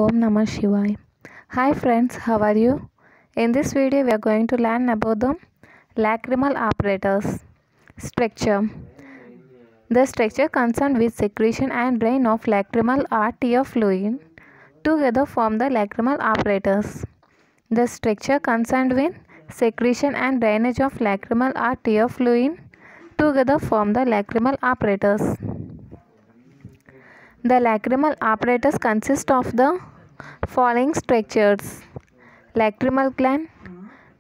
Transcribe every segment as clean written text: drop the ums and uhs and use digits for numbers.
Om Namah Shivaya. Hi friends, how are you? In this video, we are going to learn about the lacrimal apparatus structure. The structure concerned with secretion and drain of lacrimal or tear fluid together form the lacrimal apparatus. The structure concerned with secretion and drainage of lacrimal or tear fluid together form the lacrimal apparatus. The lacrimal apparatus consists of the following structures: lacrimal gland,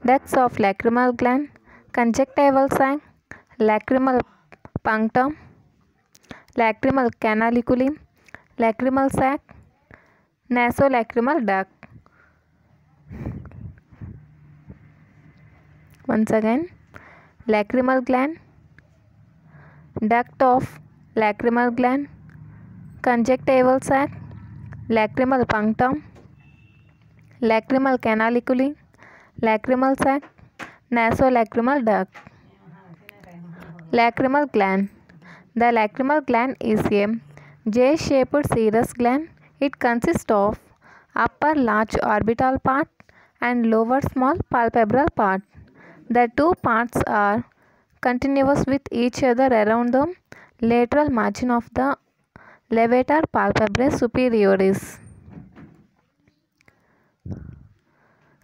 ducts of lacrimal gland, conjunctival sac, lacrimal punctum, lacrimal canaliculi, lacrimal sac, nasolacrimal duct. Once again, lacrimal gland, duct of lacrimal gland, conjunctival sac, lacrimal punctum, lacrimal canaliculi, lacrimal sac, nasolacrimal duct. Lacrimal gland. The lacrimal gland is a J-shaped serous gland. It consists of upper large orbital part and lower small palpebral part. The two parts are continuous with each other around the lateral margin of the levator palpebrae superioris.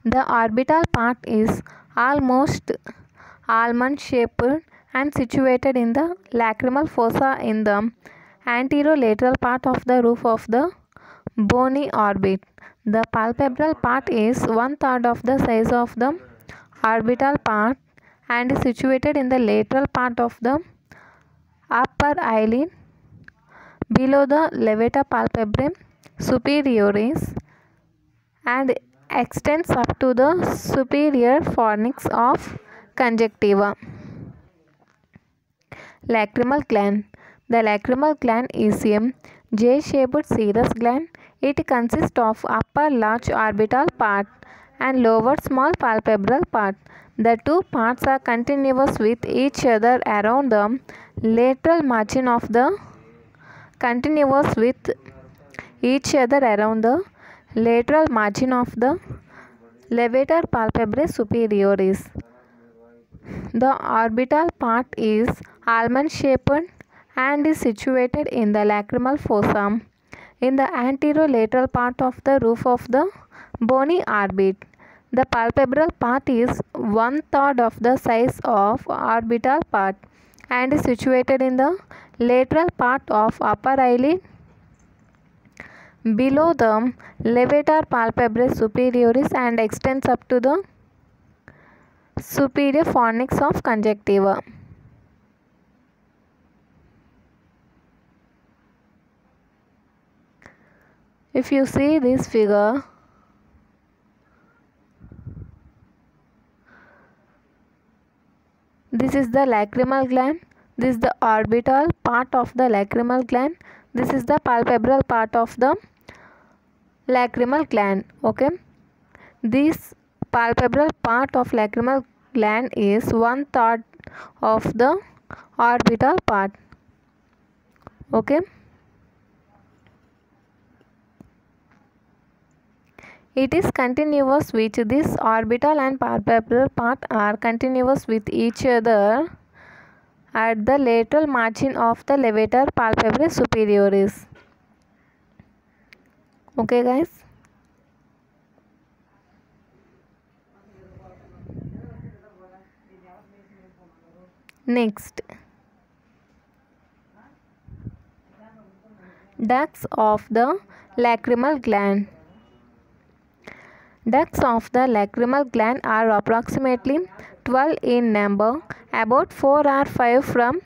The orbital part is almost almond-shaped and situated in the lacrimal fossa in the anterolateral part of the roof of the bony orbit. The palpebral part is 1/3 of the size of the orbital part and is situated in the lateral part of the upper eyelid below the levator palpebrae superioris and extends up to the superior fornix of conjunctiva. Lacrimal gland. The lacrimal gland is a J-shaped serous gland. It consists of upper large orbital part and lower small palpebral part. The two parts are continuous with each other around the lateral margin of the lateral margin of the levator palpebrae superioris. The orbital part is almond-shaped and is situated in the lacrimal fossa in the anterolateral part of the roof of the bony orbit. The palpebral part is 1/3 of the size of orbital part and is situated in the lateral part of upper eyelid below the levator palpebrae superioris and extends up to the superior fornix of conjunctiva. If you see this figure, this is the lacrimal gland, this is the orbital part of the lacrimal gland, this is the palpebral part of the lacrimal gland. Okay, this palpebral part of lacrimal gland is 1/3 of the orbital part. Okay, it is continuous with this orbital and palpebral part are continuous with each other at the lateral margin of the levator palpebrae superioris. Okay guys. Next, ducts of the lacrimal gland. Ducts of the lacrimal gland are approximately 12 in number. About 4 or 5 from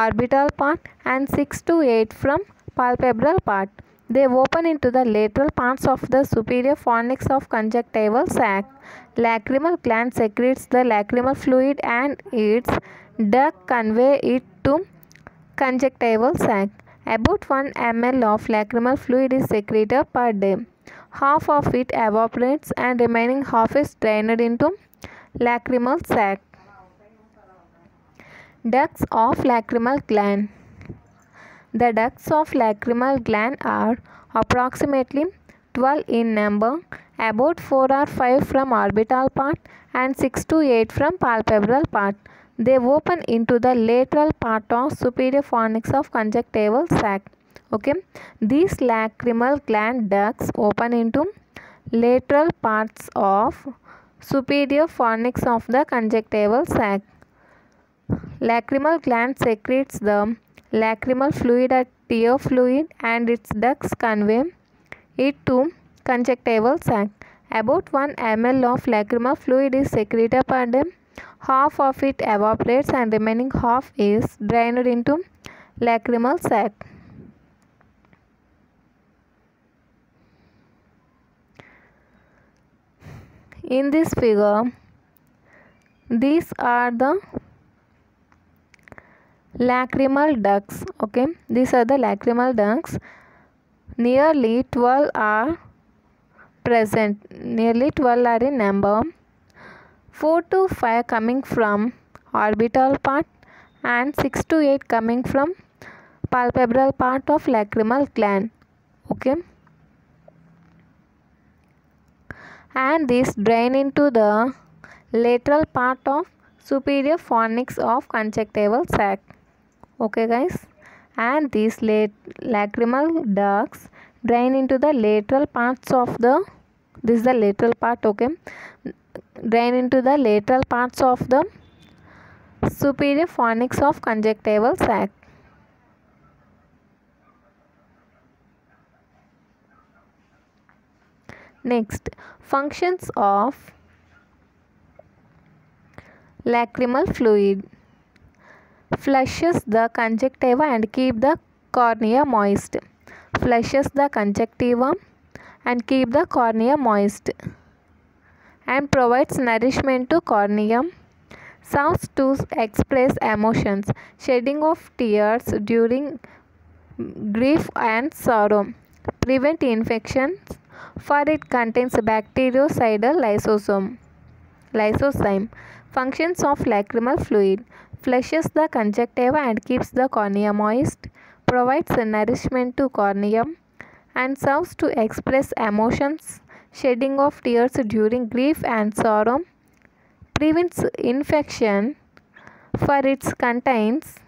orbital part and 6 to 8 from palpebral part. They open into the lateral parts of the superior fornix of conjunctival sac. Lacrimal gland secretes the lacrimal fluid and its duct convey it to conjunctival sac. About 1 ml of lacrimal fluid is secreted per day. Half of it evaporates and remaining half is drained into lacrimal sac. Ducts of lacrimal gland. The ducts of lacrimal gland are approximately 12 in number, about 4 or 5 from orbital part and 6 to 8 from palpebral part. They open into the lateral part of superior fornix of conjunctival sac. Okay, these lacrimal gland ducts open into lateral parts of superior fornix of the conjunctival sac. Lacrimal gland secretes the lacrimal fluid at tear fluid and its ducts convey it to conjunctival sac. About 1 ml of lacrimal fluid is secreted per day. Half of it evaporates and remaining half is drained into lacrimal sac. In this figure, these are the lacrimal ducts. Okay, these are the lacrimal ducts. Nearly 12 are present. Nearly 12 are in number. 4 to 5 coming from orbital part and 6 to 8 coming from palpebral part of lacrimal gland. Okay, and this drain into the lateral part of superior fornix of conjunctival sac. Okay guys, and these lacrimal ducts drain into the lateral parts of the, this is the lateral part. Okay, drain into the lateral parts of the superior fornix of conjunctival sac. Next, functions of lacrimal fluid. Flushes the conjunctiva and keep the cornea moist. Flushes the conjunctiva and keep the cornea moist, and provides nourishment to cornea. Serves to express emotions. Shedding of tears during grief and sorrow. Prevent infections, for it contains bactericidal lysozyme. Functions of lacrimal fluid. Flushes the conjunctiva and keeps the cornea moist. Provides nourishment to cornea and serves to express emotions. Shedding of tears during grief and sorrow. Prevents infection, for it contains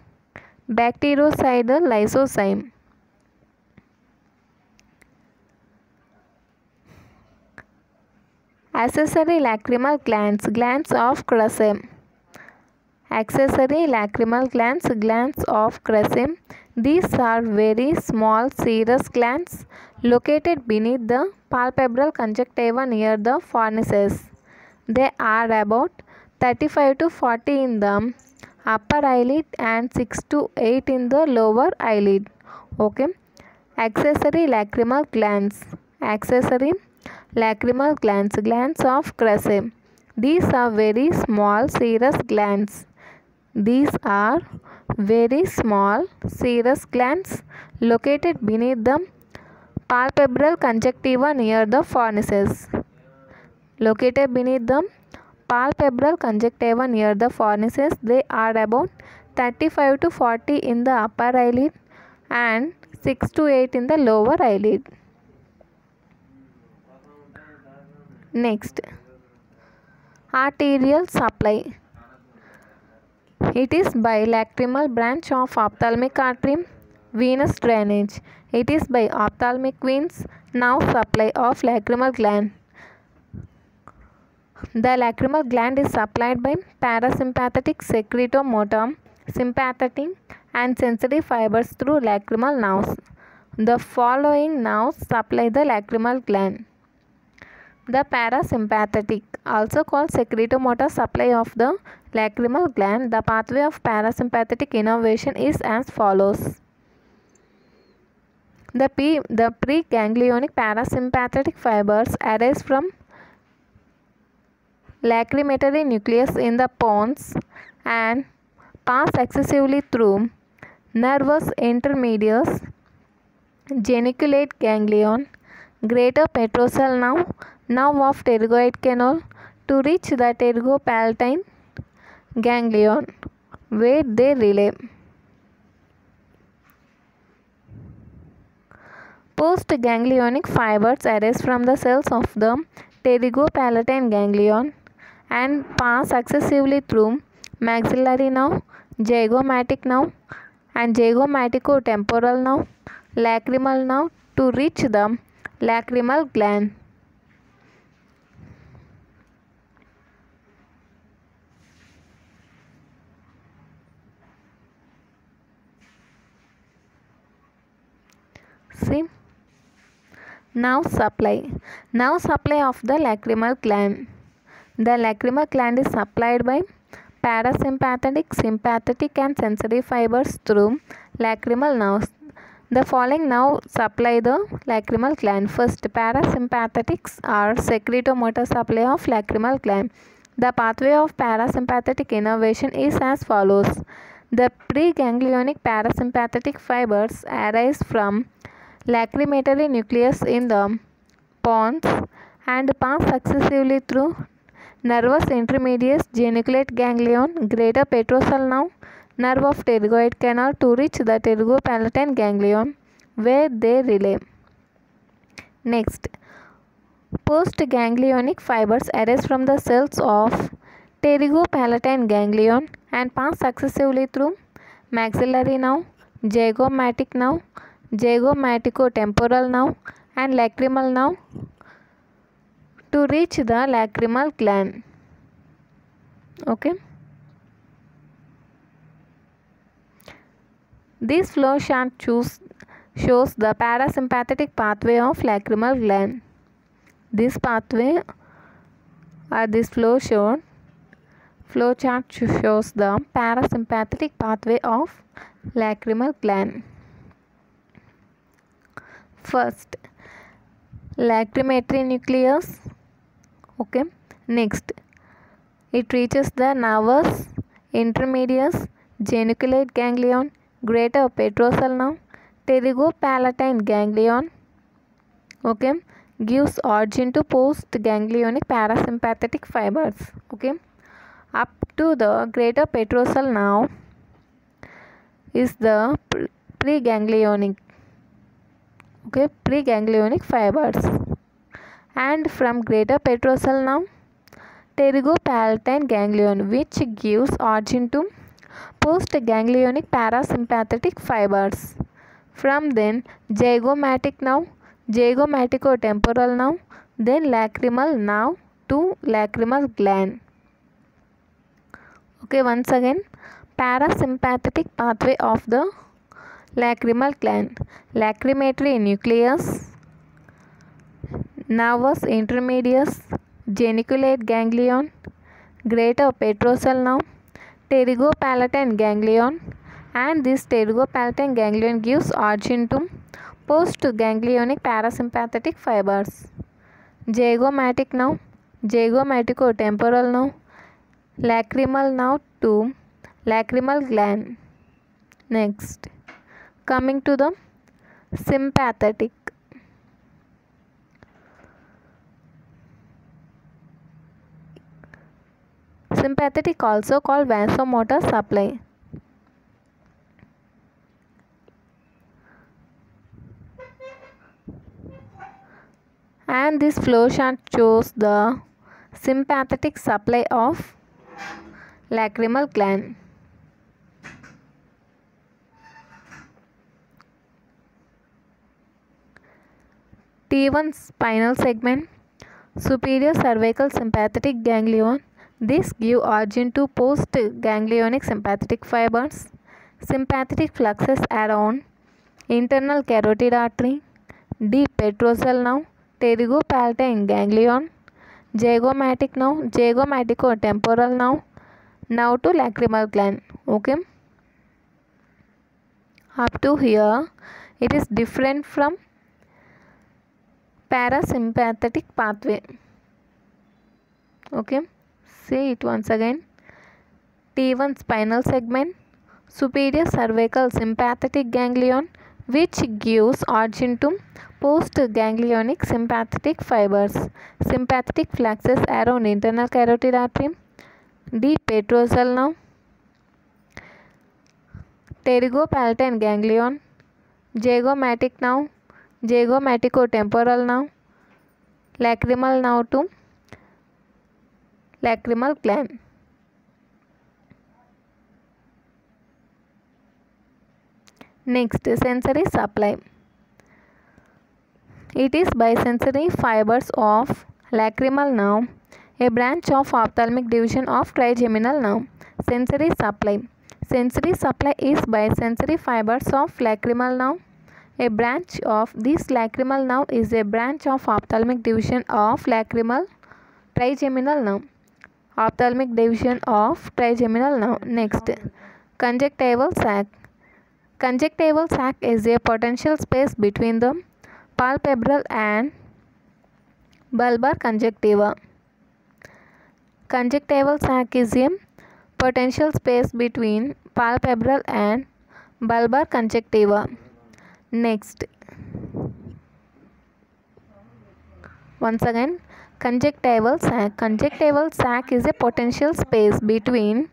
bactericidal lysozyme. Accessory lacrimal glands. Glands of Kruspe. Accessory lacrimal glands. Glands of Kruspe. These are very small serous glands located beneath the palpebral conjunctiva near the fornices. They are about 35 to 40 in the upper eyelid and 6 to 8 in the lower eyelid. Okay. Accessory lacrimal glands. Accessory lacrimal glands. Glands of Kruspe. These are very small serous glands. These are very small serous glands located beneath the palpebral conjunctiva near the fornices. Located beneath the palpebral conjunctiva near the fornices. They are about 35 to 40 in the upper eyelid and 6 to 8 in the lower eyelid. Next, arterial supply. It is by lacrimal branch of ophthalmic artery. Venous drainage. It is by ophthalmic veins. Now supply of lacrimal gland. The lacrimal gland is supplied by parasympathetic, secretomotor, sympathetic and sensory fibers through lacrimal nerves. The following nerves supply the lacrimal gland. The parasympathetic, also called secretomotor supply of the lacrimal gland. The pathway of parasympathetic innervation is as follows. The preganglionic parasympathetic fibers arise from lacrimatory nucleus in the pons and pass excessively through nervus intermedius, geniculate ganglion, greater petrosal nerve of pterygoid canal to reach the pterygopalatine ganglion, where they relay. Postganglionic fibers arise from the cells of the pterygopalatine ganglion and pass successively through maxillary nerve, zygomatic nerve and zygomaticotemporal nerve, lacrimal nerve to reach the lacrimal gland. See, nerve supply of the lacrimal gland. The lacrimal gland is supplied by parasympathetic, sympathetic and sensory fibers through lacrimal nerves. The following now supply the lacrimal gland. First, parasympathetics are secretomotor supply of lacrimal gland. The pathway of parasympathetic innervation is as follows. The preganglionic parasympathetic fibers arise from lacrimatory nucleus in the pons and pass successively through nervus intermedius, geniculate ganglion, greater petrosal nerve of pterygoid canal to reach the pterygopalatine ganglion, where they relay. Next, postganglionic fibers arise from the cells of pterygopalatine ganglion and pass successively through maxillary nerve, zygomatic nerve, zygomaticotemporal nerve and lacrimal nerve to reach the lacrimal gland. Okay. This flow chart shows the parasympathetic pathway of lacrimal gland. This pathway or this flow chart shows the parasympathetic pathway of lacrimal gland. First, lacrimatory nucleus. Okay. Next, it reaches the nervus intermedius, geniculate ganglion, greater petrosal nerve, pterygopalatine ganglion. Okay. Gives origin to postganglionic parasympathetic fibers. Okay. Up to the greater petrosal nerve is the preganglionic. Okay, preganglionic fibers, and from greater petrosal nerve, pterygopalatine ganglion, which gives origin to postganglionic parasympathetic fibers. From then, zygomatic nerve, zygomaticotemporal nerve, then lacrimal nerve to lacrimal gland. Okay, once again, parasympathetic pathway of the lacrimal gland. Lacrimatory nucleus, nervus intermedius, geniculate ganglion, greater petrosal nerve, pterygopalatine ganglion, and this pterygopalatine ganglion gives origin to postganglionic parasympathetic fibers. Zygomatic nerve, zygomaticotemporal nerve, lacrimal nerve to lacrimal gland. Next, coming to the sympathetic. Sympathetic also called vasomotor supply. And this flow chart shows the sympathetic supply of lacrimal gland. T1 spinal segment, superior cervical sympathetic ganglion. This give origin to postganglionic sympathetic fibers. Sympathetic fluxes around internal carotid artery, deep petrosal nerve, pterygopalatine ganglion, zygomatic nerve, zygomaticotemporal nerve, now to lacrimal gland. Okay. Up to here, it is different from parasympathetic pathway. Okay, say it once again. T1 spinal segment, superior cervical sympathetic ganglion, which gives origin to postganglionic sympathetic fibers. Sympathetic fluxes around internal carotid artery, deep petrosal nerve, pterygopalatine ganglion, zygomatic nerve, Zygomaticotemporal nerve, lacrimal nerve to lacrimal gland. Next, sensory supply. It is by sensory fibers of lacrimal nerve, a branch of ophthalmic division of trigeminal nerve. Sensory supply. Sensory supply is by sensory fibers of lacrimal nerve. A branch of this lacrimal nerve is a branch of ophthalmic division of lacrimal trigeminal nerve. Ophthalmic division of trigeminal nerve. Next, conjunctival sac. Conjunctival sac is a potential space between the palpebral and bulbar conjunctiva. Conjunctival sac is a potential space between palpebral and bulbar conjunctiva. Next, once again, conjunctival sac. Conjunctival sac is a potential space between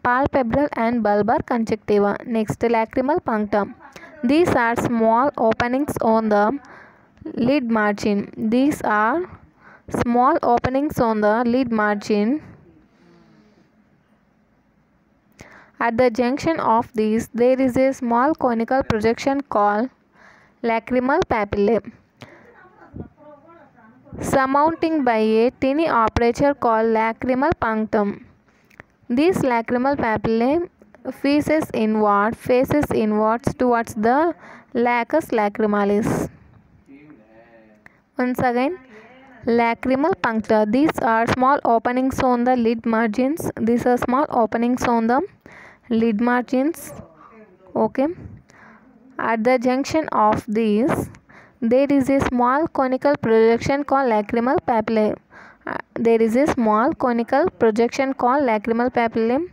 palpebral and bulbar conjunctiva. Next, lacrimal punctum. These are small openings on the lid margin. These are small openings on the lid margin. At the junction of these, there is a small conical projection called lacrimal papillae, surmounting by a tiny aperture called lacrimal punctum. These lacrimal papillae faces inwards towards the lacus lacrimalis. Once again, lacrimal puncta. These are small openings on the lid margins. These are small openings on the lid margins. Okay. At the junction of these, there is a small conical projection called lacrimal papillae. There is a small conical projection called lacrimal papillae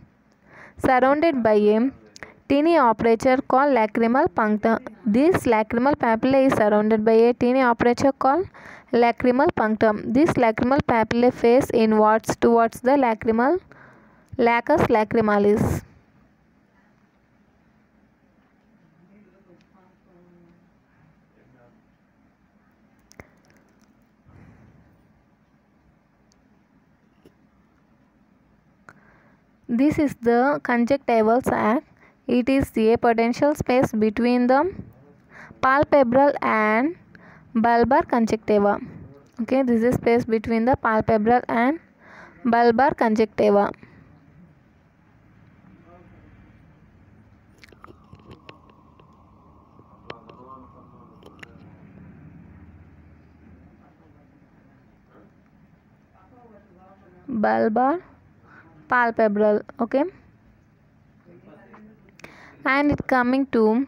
surrounded by a teeny aperture called lacrimal puncta. This lacrimal papillae is surrounded by a teeny aperture called lacrimal punctum. This lacrimal papillae face inwards towards the lacus lacrimalis. This is the conjunctival sac. It is a potential space between the palpebral and bulbar conjunctiva. Okay, this is space between the palpebral and bulbar conjunctiva. Bulbar, palpebral. Okay, and it coming to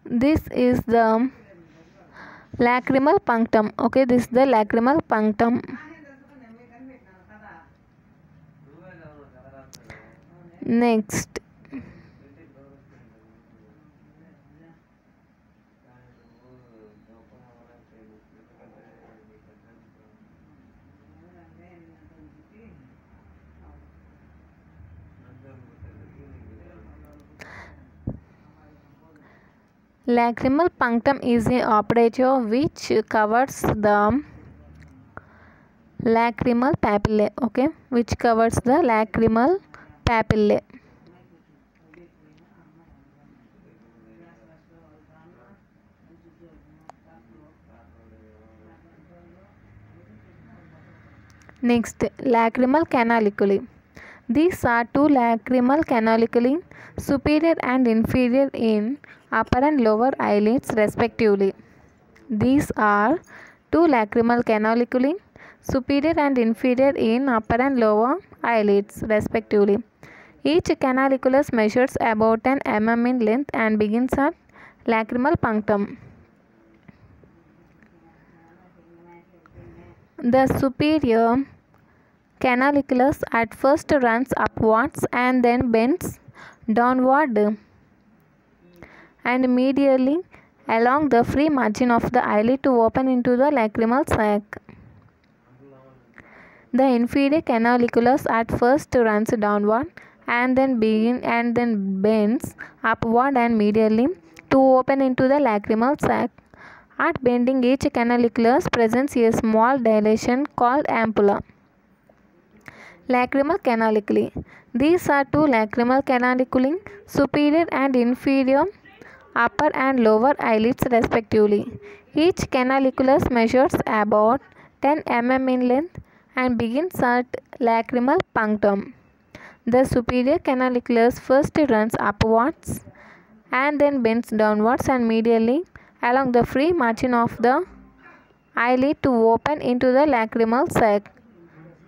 this is the lacrimal punctum. Okay, this is the lacrimal punctum. Next, lacrimal punctum is an aperture which covers the lacrimal papillae. Okay, which covers the lacrimal papillae. Next, lacrimal canaliculi. These are two lacrimal canaliculi, superior and inferior in upper and lower eyelids respectively. These are two lacrimal canaliculi, superior and inferior in upper and lower eyelids respectively. Each canaliculus measures about 10 mm in length and begins at lacrimal punctum. The superior canaliculus at first runs upwards and then bends downward and medially along the free margin of the eyelid to open into the lacrimal sac. The inferior canaliculus at first runs downward and then bends upward and medially to open into the lacrimal sac. At bending, each canaliculus presents a small dilation called ampulla. Lacrimal canaliculi. These are two lacrimal canaliculi, superior and inferior, upper and lower eyelids respectively. Each canaliculus measures about 10 mm in length and begins at lacrimal punctum. The superior canaliculus first runs upwards and then bends downwards and medially along the free margin of the eyelid to open into the lacrimal sac.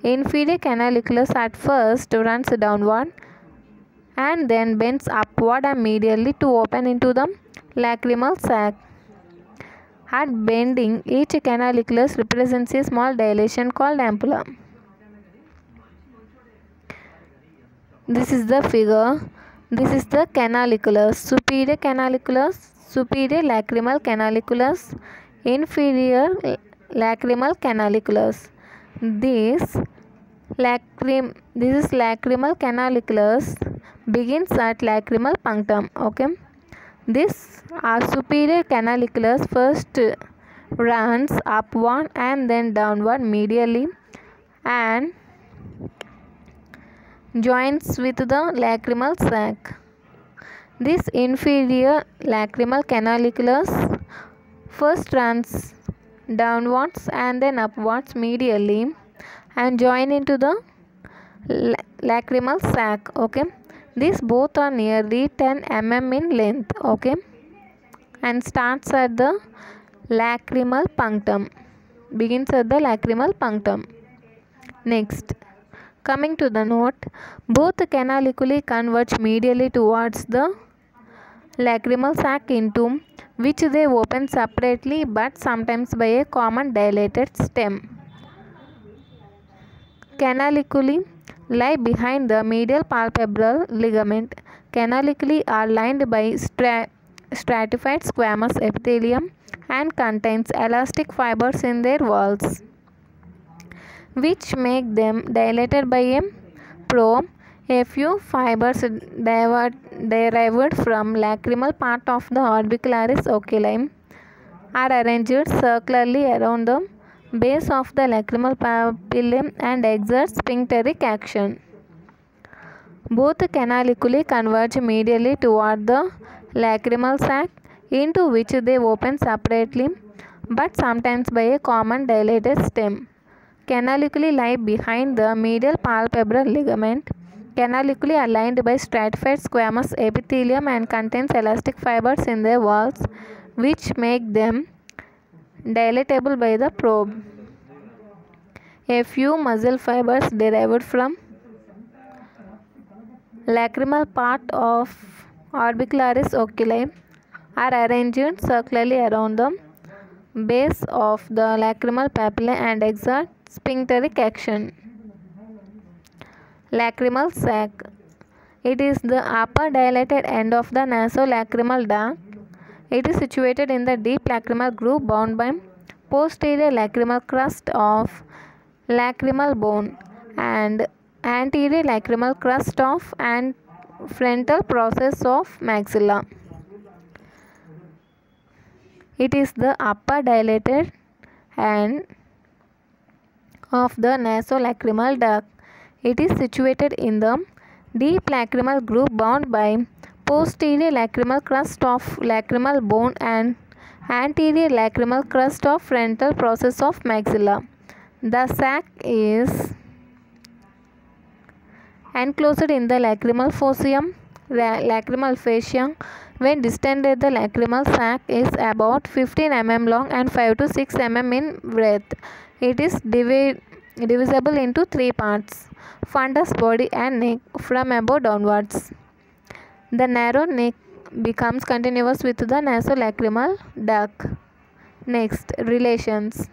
Inferior canaliculus at first runs downward and then bends upward and medially to open into the lacrimal sac. At bending, each canaliculus represents a small dilation called ampulla. This is the figure. This is the canaliculus. Superior canaliculus, superior lacrimal canaliculus, inferior lacrimal canaliculus. This is lacrimal canaliculus begins at lacrimal punctum. Okay. This superior canaliculus first runs upward and then downward medially and joins with the lacrimal sac. This inferior lacrimal canaliculus first runs downwards and then upwards medially and join into the lacrimal sac. Okay, these both are nearly 10 mm in length. Okay, and starts at the lacrimal punctum, begins at the lacrimal punctum. Next, coming to the note, both canaliculi converge medially towards the lacrimal sac, into which they open separately but sometimes by a common dilated stem. Canaliculi lie behind the medial palpebral ligament. Canaliculi are lined by stratified squamous epithelium and contains elastic fibers in their walls, which make them dilated by a probe. A few fibers derived from lacrimal part of the orbicularis oculi are arranged circularly around the base of the lacrimal papillae and exert sphincteric action. Both canaliculi converge medially toward the lacrimal sac, into which they open separately but sometimes by a common dilated stem. Canaliculi lie behind the medial palpebral ligament. Canaliculi are lined by stratified squamous epithelium and contains elastic fibers in their walls, which make them dilatable by the probe. A few muscle fibers derived from lacrimal part of orbicularis oculi are arranged circularly around the base of the lacrimal papillae and exert sphincteric action. Lacrimal sac. It is the upper dilated end of the nasolacrimal duct. It is situated in the deep lacrimal groove bound by posterior lacrimal crust of lacrimal bone and anterior lacrimal crust of and frontal process of maxilla. It is the upper dilated end of the nasolacrimal duct. It is situated in the deep lacrimal groove bound by posterior lacrimal crust of lacrimal bone and anterior lacrimal crust of frontal process of maxilla. The sac is enclosed in the lacrimal fossum, lacrimal fascia. When distended, the lacrimal sac is about 15 mm long and 5 to 6 mm in breadth. It is divisible into three parts: fundus, body and neck, from above downwards. The narrow neck becomes continuous with the nasolacrimal duct. Next, relations.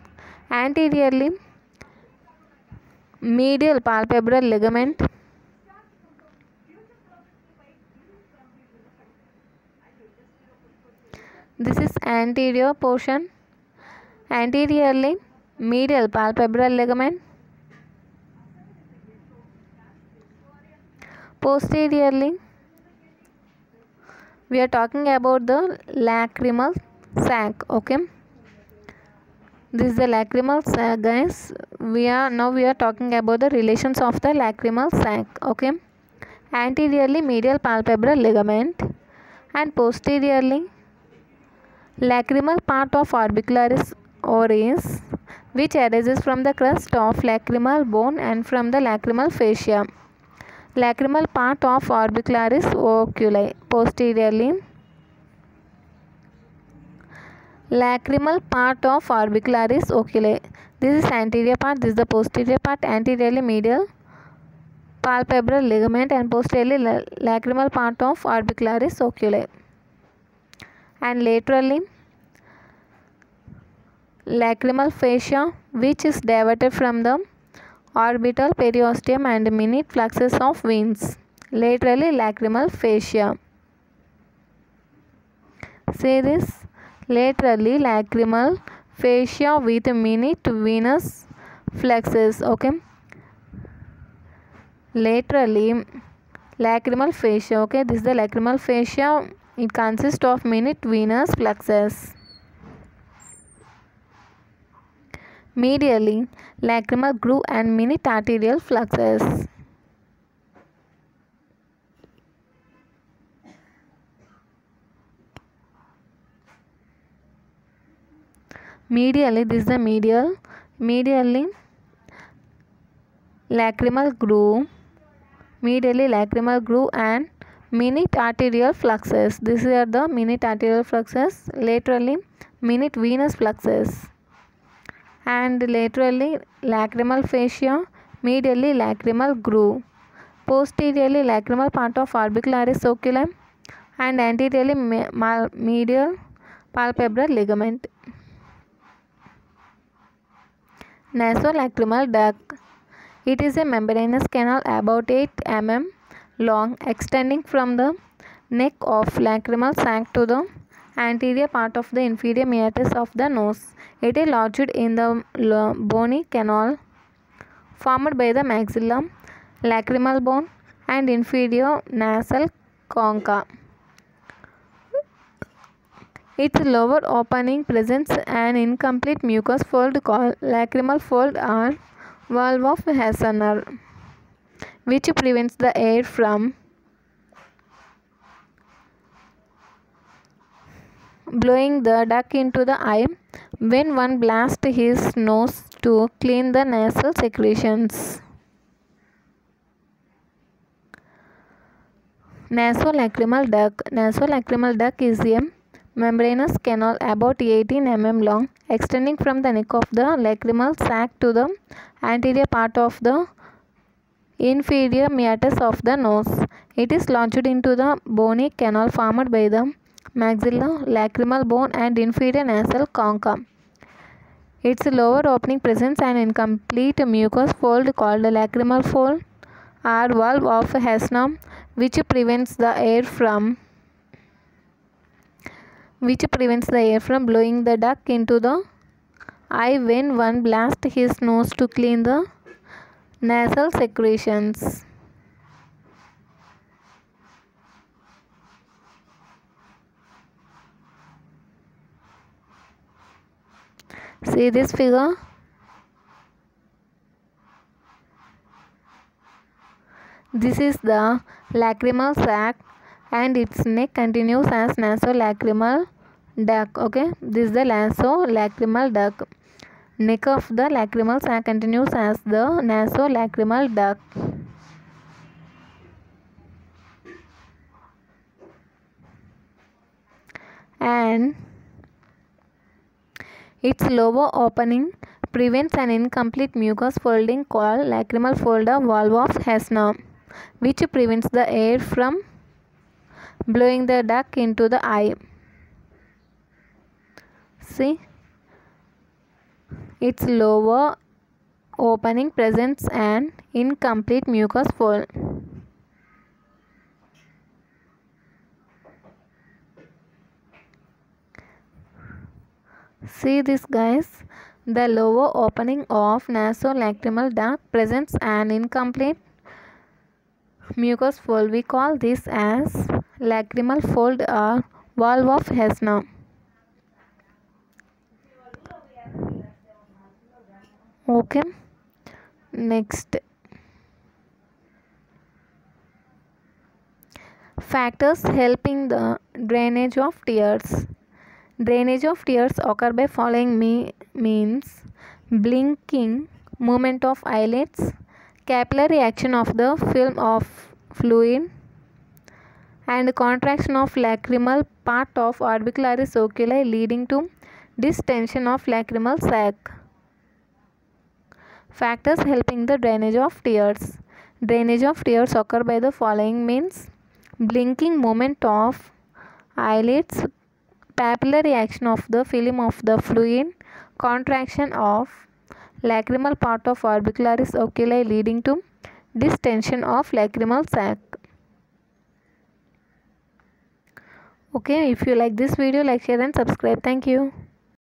Anteriorly, medial palpebral ligament. This is anterior portion. Anteriorly, medial palpebral ligament. Posteriorly, We are talking about the lacrimal sac. Okay, this is the lacrimal sac, guys. We are talking about the relations of the lacrimal sac. Okay, anteriorly medial palpebral ligament and posteriorly lacrimal part of orbicularis oris, which arises from the crust of lacrimal bone and from the lacrimal fascia. Lacrimal part of orbicularis oculi. Posteriorly, lacrimal part of orbicularis oculi. This is anterior part, this is the posterior part. Anteriorly medial palpebral ligament and posteriorly lacrimal part of orbicularis oculi. And laterally lacrimal fascia, which is diverted from the orbital periosteum and minute fluxus of veins. Laterally lacrimal fascia. Say this, laterally lacrimal fascia with minute venous fluxus. Okay, laterally lacrimal fascia. Okay, this is the lacrimal fascia. It consists of minute venous fluxus. Medially lacrimal groove and minute arterial fluxus. Medially, this is the medially lacrimal groove, and minute arterial fluxus. These are the minute arterial fluxus. Laterally minute venous fluxus. And laterally lacrimal fascia, medially lacrimal groove, posteriorly lacrimal part of orbicularis oculi, and anteriorly medial palpebral ligament. Nasolacrimal duct. It is a membranous canal about 8 mm long, extending from the neck of lacrimal sac to the anterior part of the inferior meatus of the nose. It is lodged in the bony canal formed by the maxilla, lacrimal bone, and inferior nasal concha. Its lower opening presents an incomplete mucous fold called lacrimal fold or valve of Hasner, which prevents the air from blowing the duck into the eye when one blasts his nose to clean the nasal secretions. Nasolacrimal duct. Nasolacrimal duct is a membranous canal about 18 mm long, extending from the neck of the lacrimal sac to the anterior part of the inferior meatus of the nose. It is lodged into the bony canal formed by the maxilla, lacrimal bone, and inferior nasal concha. Its lower opening presents an incomplete mucous fold called lacrimal fold or valve of Hasner, which prevents the air from blowing the duck into the eye when one blasts his nose to clean the nasal secretions. See this figure? This is the lacrimal sac and its neck continues as nasolacrimal duct. Okay, this is the nasolacrimal duct. Neck of the lacrimal sac continues as the nasolacrimal duct. And its lower opening prevents an incomplete mucous folding called lacrimal fold or valve of Hasner, which prevents the air from blowing the duck into the eye. See, its lower opening presents an incomplete mucous fold. See this, guys, the lower opening of nasolacrimal duct presents an incomplete mucous fold. We call this as lacrimal fold or valve of Hesna. Okay, next, factors helping the drainage of tears. Drainage of tears occur by following means: blinking, movement of eyelids, capillary action of the film of fluid, and contraction of lacrimal part of orbicularis oculi leading to distension of lacrimal sac. Factors helping the drainage of tears. Drainage of tears occur by the following means: blinking movement of eyelids, papillary action of the film of the fluid, contraction of lacrimal part of orbicularis oculi leading to distension of lacrimal sac. Okay, if you like this video, like, share and subscribe. Thank you.